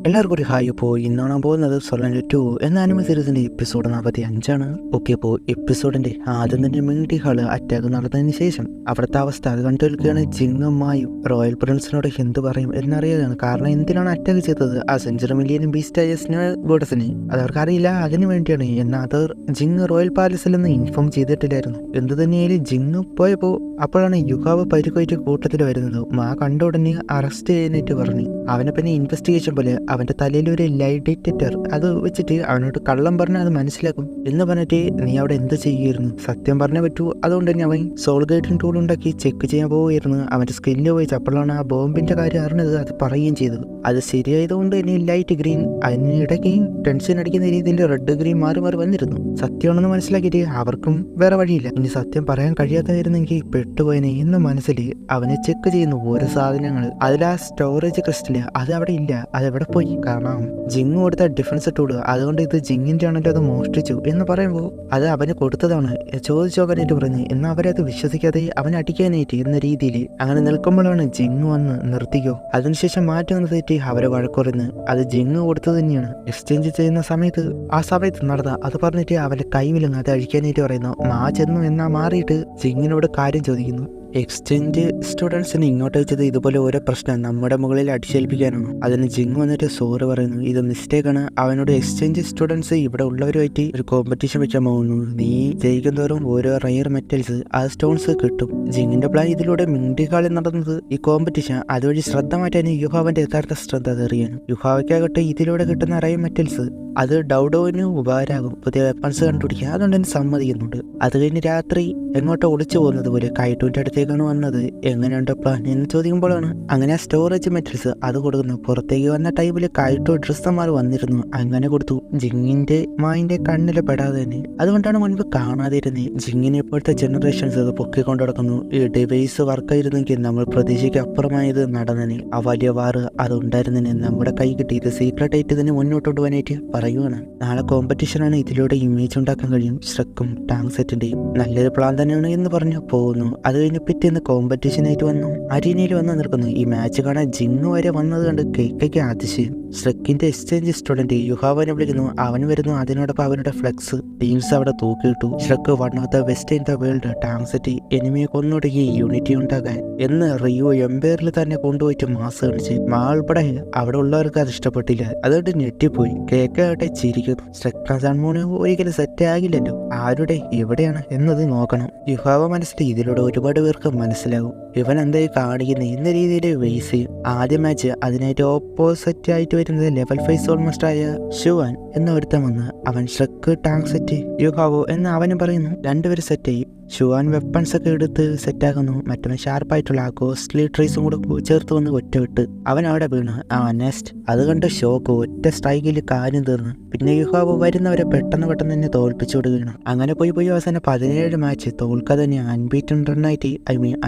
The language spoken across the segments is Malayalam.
എല്ലാവർക്കും ഒരു ഹായ്. ഇപ്പോൾ ഇന്നാണ് പോകുന്നത് സൊലന്റ് 2 എന്ന ആനിമ സീരീസിൻ്റെ എപ്പിസോഡ് 45. ഓക്കെ, അപ്പോൾ എപ്പിസോഡിൻ്റെ ആദ്യം തന്നെ മിൻറ്റി ഹാള് അറ്റാക്ക് നടന്നതിന് ശേഷം അവിടുത്തെ അവസ്ഥ അത് കണ്ടുവെക്കുകയാണ്. ജിങ്ങുമായും റോയൽ പ്രിൻസിനോട് എന്ത് പറയും എന്നറിയാതാണ്. കാരണം എന്തിനാണ് അറ്റാക്ക് ചെയ്തത് ആ സെഞ്ചുറി മില്യനും ബീസ്റ്റായസിന് ഗോഡസിന് അതവർക്ക് അറിയില്ല. അതിന് വേണ്ടിയാണ്. എന്നാൽ അത് ജിങ് റോയൽ പാലസിൽ നിന്ന് ഇൻഫോം ചെയ്തിട്ടില്ലായിരുന്നു. എന്ത് തന്നെയായാലും ജിങ് പോയപ്പോൾ അപ്പോഴാണ് യുഹാവ് പരിക്കുമായിട്ട് കൂട്ടത്തിൽ വരുന്നത്. മാ കണ്ട ഉടനെ അറസ്റ്റ് ചെയ്യാനായിട്ട് പറഞ്ഞു. അവനെ പിന്നെ ഇൻവെസ്റ്റിഗേഷൻ പോലെ അവൻ്റെ തലയിൽ ഒരു ലൈ ഡിറ്റക്ടർ അത് വെച്ചിട്ട് അവനോട് കള്ളം പറഞ്ഞാൽ അത് മനസ്സിലാക്കും എന്ന് പറഞ്ഞിട്ട് നീ അവിടെ എന്ത് ചെയ്യുമായിരുന്നു, സത്യം പറഞ്ഞേ പറ്റൂ. അതുകൊണ്ട് തന്നെ അവൻ സോൾ ഗൈഡിങ് ടൂൾ ഉണ്ടാക്കി ചെക്ക് ചെയ്യാൻ പോവുകയായിരുന്നു. അവൻ്റെ സ്കില്ല് പോയി അപ്പോഴാണ് ആ ബോംബിൻ്റെ കാര്യം അറിഞ്ഞത്. അത് പറയുകയും ചെയ്തത് അത് ശരിയായതുകൊണ്ട് ഇനി ലൈറ്റ് ഗ്രീൻ അതിനിടയ്ക്ക് ടെൻഷൻ അടിക്കുന്ന രീതിയിൽ റെഡ് ഗ്രീൻ മാറി മാറി വന്നിരുന്നു. സത്യമാണെന്ന് മനസ്സിലാക്കിയിട്ട് അവർക്കും വേറെ വഴിയില്ല. ഇനി സത്യം പറയാൻ കഴിയാത്തായിരുന്നെങ്കിൽ പെട്ടുപോയനെ എന്ന് മനസ്സിൽ അവനെ ചെക്ക് ചെയ്യുന്നു ഓരോ സാധനങ്ങൾ. അതിൽ ആ സ്റ്റോറേജ് ക്രിസ്റ്റല് അത് അവിടെ ഇല്ല. അതെവിടെ പോയി? കാരണം ജിങ് കൊടുത്ത ഡിഫൻസ് ടൂള് അതുകൊണ്ട് ഇത് ജിങ്ങിൻ്റെ ആണല്ലോ അത് മോഷ്ടിച്ചു എന്ന് പറയുമ്പോൾ അത് അവന് കൊടുത്തതാണ് ചോദിച്ചു നോക്കാനായിട്ട് പറഞ്ഞു. എന്നാൽ അവരത് വിശ്വസിക്കാതെ അവനെ അടിക്കാനായിട്ട് എന്ന രീതിയിൽ അങ്ങനെ നിൽക്കുമ്പോഴാണ് ജിങ് വന്ന് നിർത്തിക്കോ. അതിനുശേഷം മാറ്റി നിർത്തിയിട്ട് അവരെ വഴക്കുറന്ന് അത് ജിങ് കൊടുത്തത് തന്നെയാണ്. എക്സ്ചേഞ്ച് ചെയ്യുന്ന സമയത്ത് ആ സമയത്ത് നടന്ന അത് പറഞ്ഞിട്ട് അവന്റെ കൈവിലങ്ങ് അത് അഴിക്കാനായിട്ട് പറയുന്നു. മാ ചെന്നു എന്നാ മാറിയിട്ട് ജിങ്ങിനോട് കാര്യം ചോദിക്കുന്നു. എക്സ്ചേഞ്ച് സ്റ്റുഡൻസിന് ഇങ്ങോട്ട് വെച്ചത് ഇതുപോലെ ഓരോ പ്രശ്നം നമ്മുടെ മുകളിൽ അടിച്ചേൽപ്പിക്കാനാണ്. അതിന് ജിങ് വന്നിട്ട് സോറി പറയുന്നു. ഇത് മിസ്റ്റേക്കാണ്. അവനോട് എക്സ്ചേഞ്ച് സ്റ്റുഡൻസ് ഇവിടെ ഉള്ളവരുമായിട്ട് ഒരു കോമ്പറ്റീഷൻ വെക്കാൻ പോകുന്നു. നീ ജയിക്കും തോറും ഓരോ റയർ മെറ്റൽസ് ആ സ്റ്റോൺസ് കിട്ടും. ജിങ്ങിന്റെ പ്ലാൻ ഇതിലൂടെ മിണ്ടിക്കാളിൽ നടന്നത് ഈ കോമ്പറ്റീഷൻ അതുവഴി ശ്രദ്ധ മാറ്റാൻ യുഹാവന്റെ യഥാർത്ഥ ശ്രദ്ധ അറിയാനും. യുഹാവയ്ക്കാകട്ടെ ഇതിലൂടെ കിട്ടുന്ന റയർ മെറ്റൽസ് അത് ഡൗഡോവിന് ഉപകാരമാകും. പുതിയ വെപ്പൺസ് കണ്ടുപിടിക്കുക. അതുകൊണ്ട് തന്നെ സമ്മതിക്കുന്നുണ്ട്. അത് കഴിഞ്ഞ് രാത്രി എങ്ങോട്ടോ ഒളിച്ചു പോകുന്നത് പോലെ കൈറ്റൂൻ്റെ അടുത്തേക്കാണ് വന്നത്. എങ്ങനെയുണ്ട് പ്ലാൻ എന്ന് ചോദിക്കുമ്പോഴാണ് അങ്ങനെ ആ സ്റ്റോറേജ് മെറ്റൽസ് അത് കൊടുക്കുന്നു. പുറത്തേക്ക് വന്ന ടൈമിൽ കൈറ്റോ ഡ്രസ്സന്മാർ വന്നിരുന്നു. അങ്ങനെ കൊടുത്തു. ജിങ്ങിന്റെ മായിന്റെ കണ്ണിൽ പെടാതെ തന്നെ. അതുകൊണ്ടാണ് മുൻപ് കാണാതിരുന്നത്. ജിങ്ങിന് ഇപ്പോഴത്തെ ജനറേഷൻസ് അത് പൊക്കിക്കൊണ്ട് നടക്കുന്നു. ഈ ഡിവൈസ് വർക്കായിരുന്നെങ്കിൽ നമ്മൾ പ്രതീക്ഷയ്ക്ക് അപ്പുറമായത് നടന്നതിന് ആ വലിയ വാറ് അതുണ്ടായിരുന്നതിന് നമ്മുടെ കൈ കിട്ടി. ഇത് സീക്രട്ട് ആയിട്ട് തന്നെ മുന്നോട്ട് കൊണ്ടുപോകാനായിട്ട് പറയുവാണ്. നാളെ കോമ്പറ്റീഷനാണ്. ഇതിലൂടെ ഇമേജ് ഉണ്ടാക്കാൻ കഴിയും. ഷ്രെക്കും ടാങ്ക് സെറ്റിന്റെയും നല്ലൊരു പ്ലാൻ തന്നെയാണ് എന്ന് പറഞ്ഞു പോകുന്നു. അത് കഴിഞ്ഞ് പിറ്റേന്ന് കോമ്പറ്റീഷനായിട്ട് വന്നു. അരീനയിൽ വന്ന് നിൽക്കുന്നു. ഈ മാച്ച് കാണാൻ ജിങ് വരെ വന്നത് കണ്ട് കേക്കൊക്കെ അതിശയം. ഷ്രെക്കിന്റെ എക്സ്ചേഞ്ച് സ്റ്റുഡന്റ് യുഹാവനെ വിളിക്കുന്നു. അവൻ വരുന്നു. അതിനോടൊപ്പം അവരുടെ ഫ്ലെക്സ് ടീംസ് അവിടെ തൂക്കിയിട്ടു. Shrek one of the best in the world tank set എനിമിയെ കൊന്നൊടുക്കി യൂണിറ്റി ഉണ്ടാക്കാൻ എന്ന് റിയോ എംപയറിൽ തന്നെ കൊണ്ടുപോയിട്ട് മാസ് കാണിച്ച് മാൾപടെ അവിടെ ഉള്ളവർക്ക് അത് ഇഷ്ടപ്പെട്ടില്ല. അതുകൊണ്ട് ഞെട്ടിപ്പോയി. കേക്കാകട്ടെ ചിരിക്കുന്നു. ഷ്രെക്ക് സൺമൂണ് ഒരിക്കലും സെറ്റ് ആകില്ലല്ലോ. ആരുടെ എവിടെയാണ് എന്നത് നോക്കണം. യുഹാവ മനസ്സിൽ ഇതിലൂടെ ഒരുപാട് പേർക്ക് മനസ്സിലാകും ഇവൻ എന്തായി കാണിക്കുന്നത് എന്ന രീതിയിൽ വെയ്സ് ചെയ്യും. ആദ്യ മാച്ച് അതിനായിട്ട് ഓപ്പോസിറ്റ് ആയിട്ട് വരുന്നത് ലെവൽ 5 ഓൾമോസ്റ്റ് ആയ ഷുവാൻ എന്ന ഒരുത്തം വന്ന് അവൻ ഷ്രെക്ക് ടാങ്ക് സെറ്റ് യുഹാവോ എന്ന് അവനും പറയുന്നു. രണ്ടുപേരും സെറ്റായി. ഷുവാൻ വെപ്പൺസ് ഒക്കെ എടുത്ത് സെറ്റാക്കുന്നു. മറ്റവൻ ഷാർപ്പായിട്ടുള്ള ആ കോസ്റ്റ്ലി ട്രീസും കൂടെ ചേർത്ത് വന്ന് ഒറ്റ വിട്ട് അവൻ അവിടെ വീണ്. നെക്സ്റ്റ് അത് കണ്ട് ഷോക്ക് ഒറ്റ സ്ട്രൈക്കിൽ കാര്യം തീർന്നു. പിന്നെ യുഹാവ് വരുന്നവരെ പെട്ടെന്ന് തന്നെ തോൽപ്പിച്ചു വിടുകയാണ്. അങ്ങനെ പോയി അവസാനം 17 മാച്ച് തോൽക്കാതെ തന്നെ അൺബീറ്റൻ റണ്ണായിട്ട്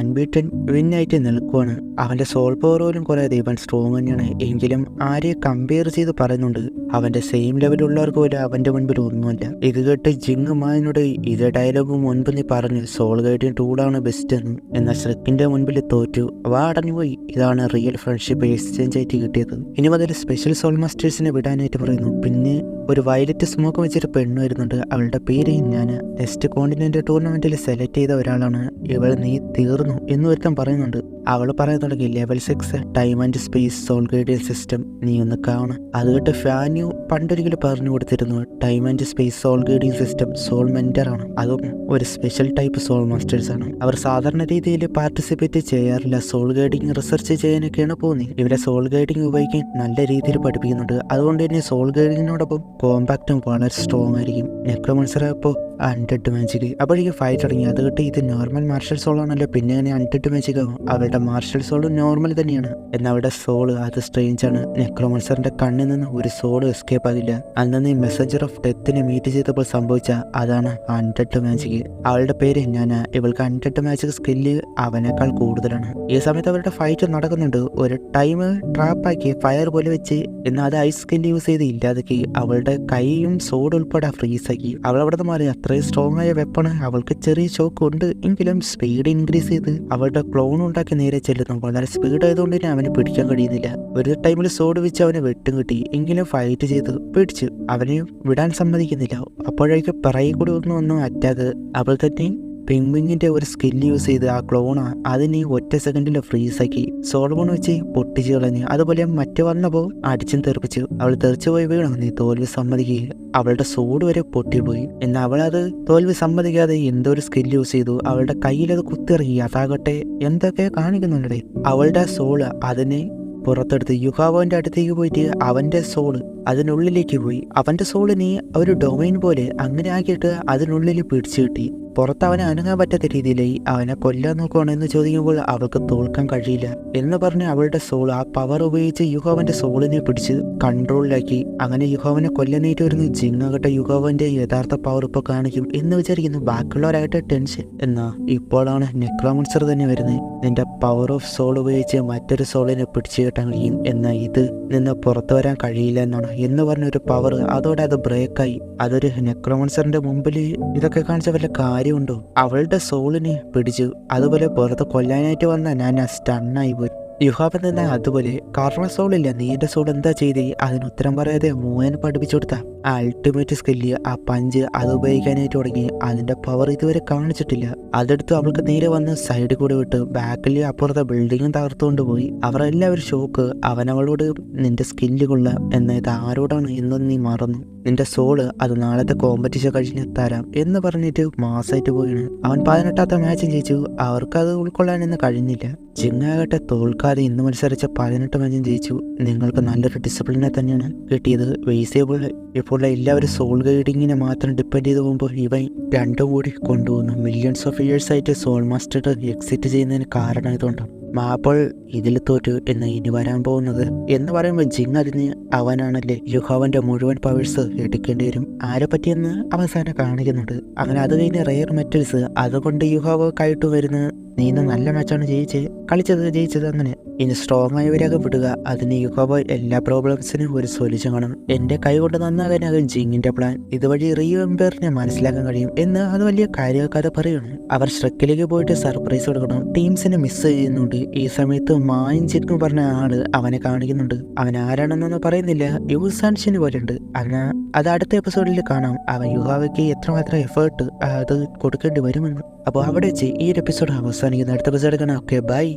അൺബീറ്റൻ വിന്നായിട്ട് നിൽക്കുവാണ്. അവന്റെ സോൾ പവർ പോലും കുറെ ഇവൻ സ്ട്രോങ് തന്നെയാണ്. എങ്കിലും ആരെ കമ്പയർ ചെയ്ത് പറയുന്നുണ്ട് അവന്റെ സെയിം ലെവലുള്ളവർക്ക് പോലും അവന്റെ മുൻപിൽ ഒന്നുമില്ല. ഇത് കേട്ട് ജിങ് മായനോട് ഇതേ ഡയലോഗ് മുൻപ് നീ പറഞ്ഞു സോൾ ഗൈഡിങ് ടൂളാണ് ബെസ്റ്റ് എന്ന്. എന്നാൽ ഷ്രെക്കിന്റെ മുൻപിൽ തോറ്റു. അടഞ്ഞു പോയി. ഇതാണ് റിയൽ ഫ്രണ്ട്ഷിപ്പ് എക്സ്ചേഞ്ച് ആയിട്ട് കിട്ടിയത്. ഇനി മുതൽ സ്പെഷ്യൽ സോൾ മാസ്റ്റേഴ്സിനെ വിടാനായിട്ട് പറയുന്നു. പിന്നെ ഒരു വയലറ്റ് സ്മോക്ക് വെച്ചൊരു പെണ്ണ് വരുന്നുണ്ട്. അവളുടെ പേര് ഞാൻ നെക്സ്റ്റ് കോണ്ടിനെന്റ് ടൂർണമെന്റിൽ സെലക്ട് ചെയ്ത ഒരാളാണ്. ഇവൾ നീ തീർന്നു എന്ന് ഒരുത്തം പറയുന്നുണ്ട്. അവൾ പറയുന്നുണ്ടെങ്കിൽ level 6 time and space soul guardian system നീ ഒന്ന് കാണും. അത് കേട്ട് ഫാന്യു പണ്ടൊരിക്കലും പറഞ്ഞു കൊടുത്തിരുന്നു time and space soul guardian system soul mentor ആണ്. അതും ഒരു സ്പെഷ്യൽ ടൈപ്പ് സോൾ മാസ്റ്റേഴ്സ് ആണ്. അവർ സാധാരണ രീതിയിൽ പാർട്ടിസിപ്പേറ്റ് ചെയ്യാറില്ല. സോൾ ഗൈഡിങ് റിസർച്ച് ചെയ്യാനൊക്കെയാണ് പോകുന്നത്. ഇവരെ സോൾ ഗൈഡിങ് ഉപയോഗിക്കാൻ നല്ല രീതിയിൽ പഠിപ്പിക്കുന്നുണ്ട്. അതുകൊണ്ട് തന്നെ സോൾ ഗൈഡിങ്ങിനോടൊപ്പം കോമ്പാക്റ്റും വളരെ സ്ട്രോങ് ആയിരിക്കും. നെക്രോമൺസർ അപ്പോൾ അൺഡെഡ് മാജിക് അപ്പോഴേക്ക് ഫൈറ്റ് തുടങ്ങി. അത് കിട്ടി ഇത് നോർമൽ മാർഷൽ സോൾ ആണല്ലോ. പിന്നെ അങ്ങനെ അൺഡെഡ് മാജിക് ആകും. അവരുടെ മാർഷൽ സോളും നോർമൽ തന്നെയാണ്. എന്നാൽ അവരുടെ സോള് അത് സ്ട്രേഞ്ച് ആണ്. നെക്രോമൺസറിന്റെ കണ്ണിൽ നിന്ന് ഒരു സോള് എസ്കേപ്പ് ആകില്ല. അന്ന് മെസ്സഞ്ചർ ഓഫ് ഡെത്തിനെ മീറ്റ് ചെയ്തപ്പോൾ സംഭവിച്ച അതാണ് അൺഡെഡ് മാജിക്. അവളുടെ പേര് ഞാൻ. ഇവൾക്ക് അൺഡെഡ് മാജിക് സ്കില്ല് അവനേക്കാൾ കൂടുതലാണ്. ഈ സമയത്ത് അവരുടെ ഫൈറ്റ് നടക്കുന്നുണ്ട്. ഒരു ടൈം ട്രാപ്പാക്കി ഫയർ പോലെ വെച്ച് എന്നാൽ അത് ഐസ് സ്കില്ല് യൂസ് ചെയ്ത് ഇല്ലാതാക്കി. അവളുടെ കൈയും സോഡ് ഉൾപ്പെടെ ഫ്രീസാക്കി. അവൾ അവിടെ നിന്ന് മാറി അത്ര അത്രയും സ്ട്രോങ് ആയ വെപ്പണ്. അവൾക്ക് ചെറിയ ഷോക്ക് ഉണ്ട് എങ്കിലും സ്പീഡ് ഇൻക്രീസ് ചെയ്ത് അവളുടെ ക്ലോൺ ഉണ്ടാക്കി നേരെ ചെല്ലുന്നു. വളരെ സ്പീഡ് ആയതുകൊണ്ട് തന്നെ അവന് പിടിക്കാൻ കഴിയുന്നില്ല. ഒരു ടൈമിൽ സോഡ് വെച്ച് അവനെ വെട്ടും കിട്ടി എങ്കിലും ഫൈറ്റ് ചെയ്ത് പിടിച്ചു. അവനെ വിടാൻ സമ്മതിക്കുന്നില്ല. അപ്പോഴേക്ക് പിറകെ കൂടി വന്നു അറ്റാക്ക്. അവൾ തന്നെ പെങ്വിങ്ങിന്റെ ഒരു സ്കില്ല് യൂസ് ചെയ്ത് ആ ക്ലോണ അതിനെ ഒറ്റ സെക്കൻഡിൽ ഫ്രീസാക്കി സോൾമോൺ വെച്ച് പൊട്ടിച്ചു കളഞ്ഞ്. അതുപോലെ മറ്റു വന്നപ്പോൾ അടിച്ചും തെറിപ്പിച്ചു. അവൾ തെറിച്ചു പോയി വീണു. നീ തോൽവി സമ്മതിക്കുക. അവളുടെ സോഡ് വരെ പൊട്ടിപ്പോയി. എന്നാൽ അവളത് തോൽവി സമ്മതിക്കാതെ എന്തോ ഒരു സ്കില്ല് യൂസ് ചെയ്തു. അവളുടെ കയ്യിലത് കുത്തിറങ്ങി. അതാകട്ടെ എന്തൊക്കെ കാണിക്കുന്നുണ്ടേ. അവളുടെ സോള് അതിനെ പുറത്തെടുത്ത് യുഹാവോന്റെ അടുത്തേക്ക് പോയിട്ട് അവന്റെ സോള് അതിനുള്ളിലേക്ക് പോയി. അവന്റെ സോളിനെ ഒരു ഡൊമൈൻ പോലെ അങ്ങനെ ആക്കിയിട്ട് അതിനുള്ളിൽ പിടിച്ചു കിട്ടി. പുറത്ത് അവനെ അനങ്ങാൻ പറ്റാത്ത രീതിയിലായി. അവനെ കൊല്ലാൻ നോക്കുകയാണെന്ന് ചോദിക്കുമ്പോൾ അവൾക്ക് തോൽക്കാൻ കഴിയില്ല എന്ന് പറഞ്ഞ് അവളുടെ സോൾ ആ പവർ ഉപയോഗിച്ച് യുഹാവന്റെ സോളിനെ പിടിച്ച് കൺട്രോളിലാക്കി. അങ്ങനെ യുഹാവനെ കൊല്ലാനായിട്ട് വരുന്ന ജിങ്ങാകട്ടെ യുഹാവന്റെ യഥാർത്ഥ പവർ ഇപ്പോൾ കാണിക്കും എന്ന് വിചാരിക്കുന്നു. ബാക്കിയുള്ളവരായിട്ട് ടെൻഷൻ. എന്നാ ഇപ്പോഴാണ് നെക്രോമൺസ്റ്റർ തന്നെ വരുന്നത്. നിന്റെ പവർ ഓഫ് സോൾ ഉപയോഗിച്ച് മറ്റൊരു സോളിനെ പിടിച്ചു കെട്ടാൻ കഴിയും. എന്നാൽ ഇത് നിന്ന് പുറത്തു വരാൻ കഴിയില്ല എന്നാണ് എന്ന് പറഞ്ഞൊരു പവർ. അതോടെ അത് ബ്രേക്കായി. അതൊരു നെക്രോമൺസ്റ്ററിന്റെ മുമ്പിൽ ഇതൊക്കെ കാണിച്ച വല്ല കാര്യമുണ്ടോ? അവളുടെ സോളിനെ പിടിച്ചു. അതുപോലെ പുറത്ത് കൊല്ലാനായിട്ട് വന്ന ഞാൻ സ്റ്റണ്ണായി പോയി. യുഹാവൻ തന്നെ അതുപോലെ കാരണം സോളില്ല. നീന്റെ സോൾ എന്താ ചെയ്തേ? അതിന് ഉത്തരം പറയാതെ മൂവനെ പഠിപ്പിച്ചു കൊടുത്ത ആ അൾട്ടിമേറ്റ് സ്കില്ല് ആ പഞ്ച് അത് ഉപയോഗിക്കാനായിട്ട് തുടങ്ങി. അതിന്റെ പവർ ഇതുവരെ കാണിച്ചിട്ടില്ല. അതെടുത്ത് അവൾക്ക് നേരെ വന്ന് സൈഡിൽ കൂടെ വിട്ട് ബാക്കിൽ അപ്പുറത്തെ ബിൽഡിങ്ങും തകർത്തുകൊണ്ട് പോയി. അവർ എല്ലാവരും ഷോക്ക്. അവനവളോട് നിന്റെ സ്കില്ല് കൊള്ളാം എന്നാൽ ആരോടാണ് എന്നൊന്നും നീ മറന്നു. നിന്റെ സോള് അത് നാളത്തെ കോമ്പറ്റീഷൻ കഴിഞ്ഞ് തരാം എന്ന് പറഞ്ഞിട്ട് മാസമായിട്ട് പോയിണ്. അവൻ 18ാമത്തെ മാച്ചും ജയിച്ചു. അവർക്കത് ഉൾക്കൊള്ളാനൊന്നും കഴിഞ്ഞില്ല. ജിങ്ങാകട്ടെ തോൽക്കാതെ ഇന്ന് മത്സരിച്ച 18 മാച്ചും ജയിച്ചു. നിങ്ങൾക്ക് നല്ലൊരു ഡിസിപ്ലിനെ തന്നെയാണ് കിട്ടിയത്. വേസിയബിൾ ഇപ്പോൾ എല്ലാവരും സോൾ ഗൈഡിങ്ങിനെ മാത്രം ഡിപ്പെൻഡ് ചെയ്ത് പോകുമ്പോൾ ഇവൻ രണ്ടും കൂടി കൊണ്ടുപോകുന്നു. മില്യൺസ് ഓഫ് ഇയേഴ്സ് ആയിട്ട് സോൾ മാസ്റ്റർ എക്സിറ്റ് ചെയ്യുന്നതിന് കാരണം ഇതുകൊണ്ടാണ്. മാപ്പോൾ ഇതിൽ തോറ്റു എന്ന് ഇനി വരാൻ പോകുന്നത് എന്ന് പറയുമ്പോൾ ജിങ് അതിന് അവനാണല്ലേ യുഹാവന്റെ മുഴുവൻ പവേഴ്സ് എടുക്കേണ്ടി വരും. ആരെ പറ്റിയെന്ന് അവസാനം കാണിക്കുന്നുണ്ട്. അങ്ങനെ അത് കഴിഞ്ഞ് റെയർ മെറ്റൽസ് അതുകൊണ്ട് യുഹാവ് കയറ്റു വരുന്നത്. നീ ഇന്ന് നല്ല മാച്ചാണ് ജയിച്ചത്. അങ്ങനെ ഇനി സ്ട്രോങ് ആയവരൊക്കെ വിടുക. അതിന് യുഹാവ് എല്ലാ പ്രോബ്ലംസിനും ഒരു സൊല്യൂഷൻ കാണും. എന്റെ കൈ കൊണ്ട് നന്നാകാനാകും ജിങ്ങിന്റെ പ്ലാൻ. ഇതുവഴി റിയു എംപയറിനെ മനസ്സിലാക്കാൻ കഴിയും എന്ന് അത് വലിയ കാര്യക്കാരെ പറയുന്നു. അവർ ഷ്രെക്കിലേക്ക് പോയിട്ട് സർപ്രൈസ് കൊടുക്കണം. ടീംസിനെ മിസ് ചെയ്യുന്നുണ്ട്. ഈ സമയത്ത് മായിൻ ചിറ്റ് പറഞ്ഞ ആള് അവനെ കാണിക്കുന്നുണ്ട്. അവൻ ആരാണെന്നൊന്നും പറയുന്നില്ല. യൂസാൻഷിന് പോലെ ഉണ്ട്. അങ്ങനെ അത് അടുത്ത എപ്പിസോഡിൽ കാണാം. അവൻ യുഹാവയ്ക്ക് എത്രമാത്രം എഫേർട്ട് അത് കൊടുക്കേണ്ടി വരുമെന്ന്. അപ്പോൾ അവിടെ വെച്ച് ഈ ഒരു എപ്പിസോഡ് അവസാനിക്കുന്നു. അടുത്ത എപ്പിസോഡ് കാണാം. Okay, by.